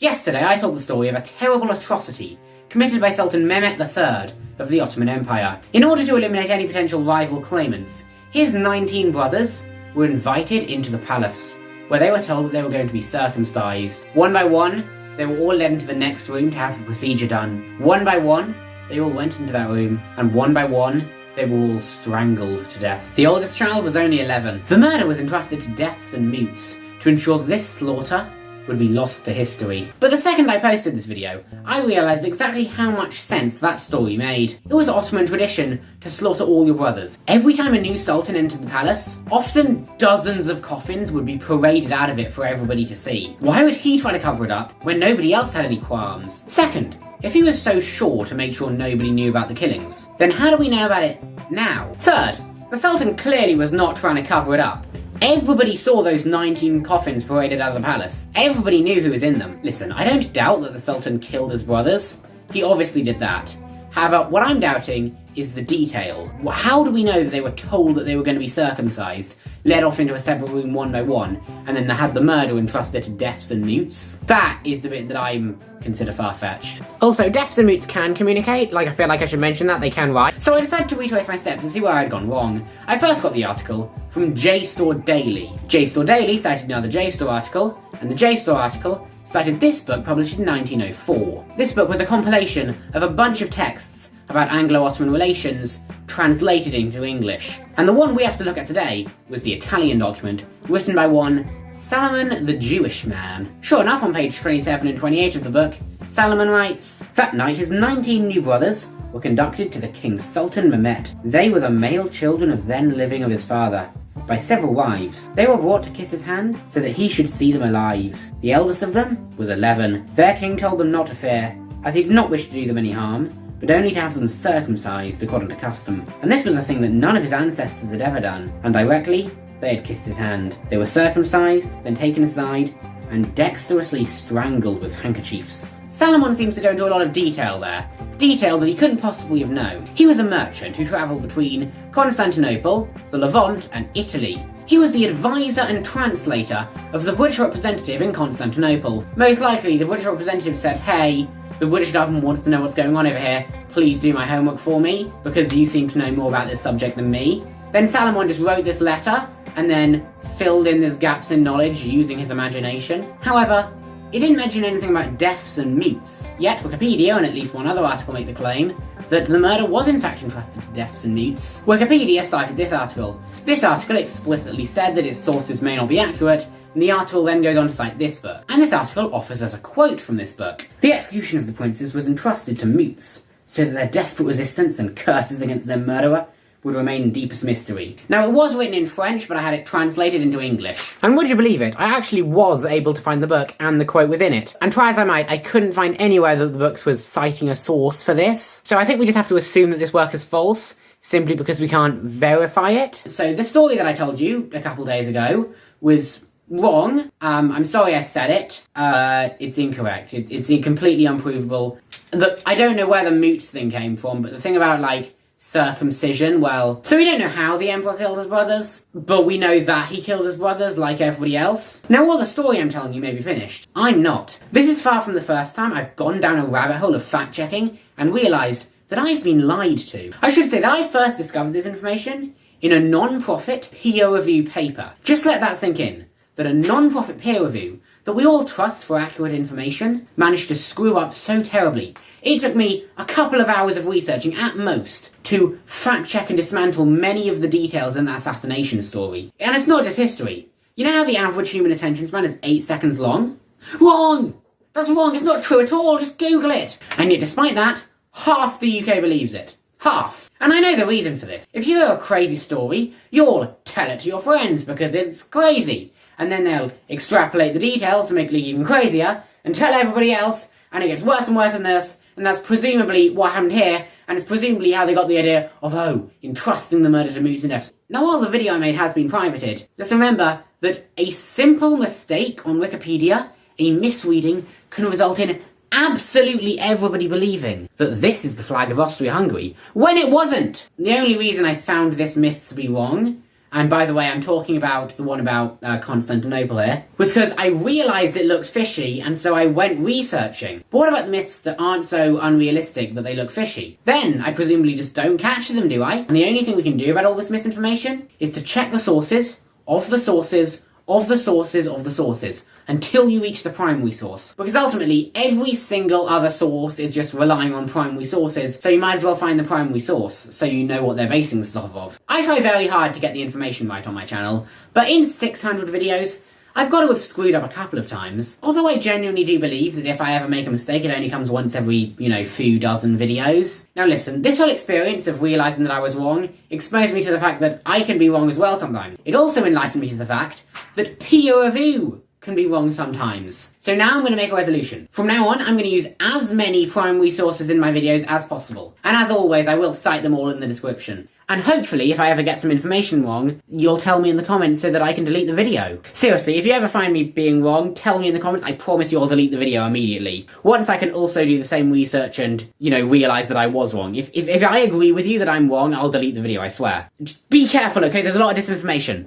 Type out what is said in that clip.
Yesterday I told the story of a terrible atrocity committed by Sultan Mehmet III of the Ottoman Empire. In order to eliminate any potential rival claimants, his 19 brothers were invited into the palace, where they were told that they were going to be circumcised. One by one, they were all led into the next room to have the procedure done. One by one, they all went into that room, and one by one, they were all strangled to death. The oldest child was only 11. The murder was entrusted to deafs and mutes to ensure that this slaughter would be lost to history. But the second I posted this video, I realised exactly how much sense that story made. It was Ottoman tradition to slaughter all your brothers. Every time a new sultan entered the palace, often dozens of coffins would be paraded out of it for everybody to see. Why would he try to cover it up when nobody else had any qualms? Second, if he was so sure to make sure nobody knew about the killings, then how do we know about it now? Third, the sultan clearly was not trying to cover it up. Everybody saw those 19 coffins paraded out of the palace. Everybody knew who was in them. Listen, I don't doubt that the Sultan killed his brothers. He obviously did that. However, what I'm doubting is the detail. How do we know that they were told that they were going to be circumcised, led off into a separate room one by one, and then they had the murder entrusted to deafs and mutes? That is the bit that I consider far-fetched. Also, deafs and mutes can communicate. I feel like I should mention that. They can write. So I decided to retrace my steps and see where I'd gone wrong. I first got the article from Jstor Daily. Jstor Daily cited another Jstor article, and the Jstor article cited this book published in 1904. This book was a compilation of a bunch of texts about Anglo-Ottoman relations translated into English. And the one we have to look at today was the Italian document written by one Salomon the Jewish man. Sure enough, on page 27 and 28 of the book, Salomon writes, "That night his 19 new brothers were conducted to the King Sultan Mehmet. They were the male children of then living of his father, by several wives. They were brought to kiss his hand, so that he should see them alive. The eldest of them was 11. Their king told them not to fear, as he did not wish to do them any harm, but only to have them circumcised according to custom. And this was a thing that none of his ancestors had ever done. And directly, they had kissed his hand. They were circumcised, then taken aside, and dexterously strangled with handkerchiefs." Salomon seems to go into a lot of detail there. Detail that he couldn't possibly have known. He was a merchant who travelled between Constantinople, the Levant, and Italy. He was the advisor and translator of the British representative in Constantinople. Most likely, the British representative said, "Hey, the British government wants to know what's going on over here. Please do my homework for me, because you seem to know more about this subject than me." Then Salomon just wrote this letter, and then filled in these gaps in knowledge using his imagination. However, it didn't mention anything about deafs and mutes. Yet Wikipedia and at least one other article make the claim that the murder was in fact entrusted to deafs and mutes. Wikipedia cited this article. This article explicitly said that its sources may not be accurate, and the article then goes on to cite this book. And this article offers us a quote from this book. "The execution of the princes was entrusted to mutes, so that their desperate resistance and curses against their murderer would remain in deepest mystery." Now, it was written in French, but I had it translated into English. And would you believe it? I actually was able to find the book and the quote within it. And try as I might, I couldn't find anywhere that the book was citing a source for this. So I think we just have to assume that this work is false, simply because we can't verify it. So the story that I told you a couple days ago was wrong. I'm sorry I said it. It's incorrect. It's completely unprovable. I don't know where the mute thing came from, but the thing about, circumcision, well, so we don't know how the emperor killed his brothers, but we know that he killed his brothers like everybody else. Now, while the story I'm telling you may be finished, I'm not. This is far from the first time I've gone down a rabbit hole of fact-checking and realised that I've been lied to. I should say that I first discovered this information in a non-profit peer review paper. Just let that sink in, that a non-profit peer review that we all trust for accurate information managed to screw up so terribly. It took me a couple of hours of researching at most to fact-check and dismantle many of the details in that assassination story. And it's not just history. You know how the average human attention span is 8 seconds long? Wrong! That's wrong, it's not true at all, just Google it! And yet despite that, half the UK believes it. Half. And I know the reason for this. If you hear a crazy story, you'll tell it to your friends because it's crazy. And then they'll extrapolate the details to make it even crazier, and tell everybody else, and it gets worse and worse than this, and that's presumably what happened here, and it's presumably how they got the idea of, entrusting the murder to mutes and deafs. Now, while the video I made has been privated, let's remember that a simple mistake on Wikipedia, a misreading, can result in absolutely everybody believing that this is the flag of Austria-Hungary, when it wasn't. The only reason I found this myth to be wrong, and by the way, I'm talking about the one about Constantinople here, was because I realised it looked fishy, and so I went researching. But what about the myths that aren't so unrealistic that they look fishy? Then, I presumably just don't catch them, do I? And the only thing we can do about all this misinformation is to check the sources, of the sources, of the sources, of the sources, until you reach the primary source. Because ultimately, every single other source is just relying on primary sources, so you might as well find the primary source, so you know what they're basing stuff off. I try very hard to get the information right on my channel, but in 600 videos, I've got to have screwed up a couple of times. Although I genuinely do believe that if I ever make a mistake, it only comes once every, few dozen videos. Now listen, this whole experience of realising that I was wrong exposed me to the fact that I can be wrong as well sometimes. It also enlightened me to the fact that peer review can be wrong sometimes. So now I'm going to make a resolution. From now on, I'm going to use as many primary sources in my videos as possible. And as always, I will cite them all in the description. And hopefully, if I ever get some information wrong, you'll tell me in the comments so that I can delete the video. Seriously, if you ever find me being wrong, tell me in the comments. I promise you I'll delete the video immediately. Once I can also do the same research and, realise that I was wrong. If I agree with you that I'm wrong, I'll delete the video, I swear. Just be careful, okay? There's a lot of disinformation.